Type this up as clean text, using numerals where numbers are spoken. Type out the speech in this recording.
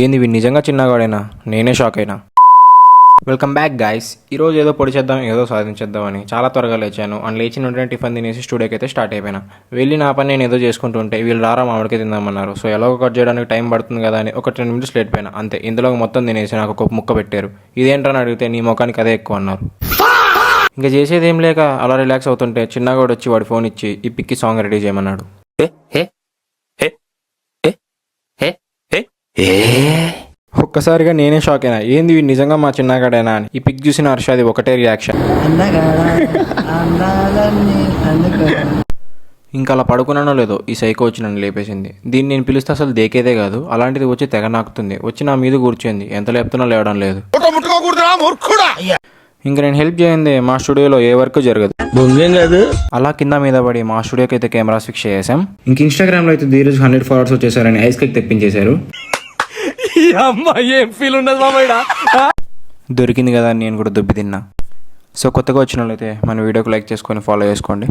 ఏంది వీడు నిజంగా చిన్నగాడేనా? నేనే షాక్ అయినా. Welcome back guys. ఈరోజు ఏదో పొడి చేద్దాం ఏదో సాధించేద్దామని చాలా త్వరగా లేచాను. అండ్ లేచిన వెంటనే టిఫిన్ తినేసి స్టూడియోకి అయితే స్టార్ట్ అయిపోయినా. వెళ్ళి నా పని నేను ఏదో చేసుకుంటుంటే వీళ్ళు రారా మామిడికి తిందామన్నారు. సో ఎలాగో కట్ చేయడానికి టైం పడుతుంది కదా అని ఒక 10 minutes లేట్ పోయినా. అంతే, ఇందులో మొత్తం తినేసి నాకు ఒక ముక్క పెట్టారు. ఇదేంటని అడిగితే నీ ముఖానికి అదే ఎక్కువ అన్నారు. ఇంకా చేసేది ఏం లేక అలా రిలాక్స్ అవుతుంటే చిన్నగాడు వచ్చి వాడి ఫోన్ ఇచ్చి ఈ పిక్కి సాంగ్ రెడీ చేయమన్నాడు. ఒక్కసారిగా నేనే షాక్ అయినా. ఏంది వీడు నిజంగా మా చిన్నగాడేనా అని. ఈ పిక్ చూసిన హర్షాది ఒకటే రియాక్షన్. ఇంకా అలా పడుకున్నానో లేదో ఈ సైకో వచ్చి నన్ను లేపేసింది. దీన్ని నేను పిలిస్తే అసలు దేకేదే కాదు, అలాంటిది వచ్చి తెగ నాకుతుంది. వచ్చి నా మీద కూర్చోంది. ఎంత లేపుతున్నా లేవడం లేదు. ఇంకా నేను హెల్ప్ చేయండి మా స్టూడియోలో ఏ వర్క్ జరగదు. అలా కింద మీద పడి మా స్టూడియోకి అయితే కెమెరాస్ ఫిక్స్ చేసాం. ఇంక ఇన్స్టాగ్రామ్లో అయితే ధీరజ్ 100 followers వచ్చేసారని ఐస్ కేక్ తెప్పించేశారు. దొరికింది కదా అని నేను కూడా దుబ్బి తిన్నా. సో కొత్తగా వచ్చిన వాళ్ళైతే మన వీడియోకి లైక్ చేసుకొని ఫాలో చేసుకోండి.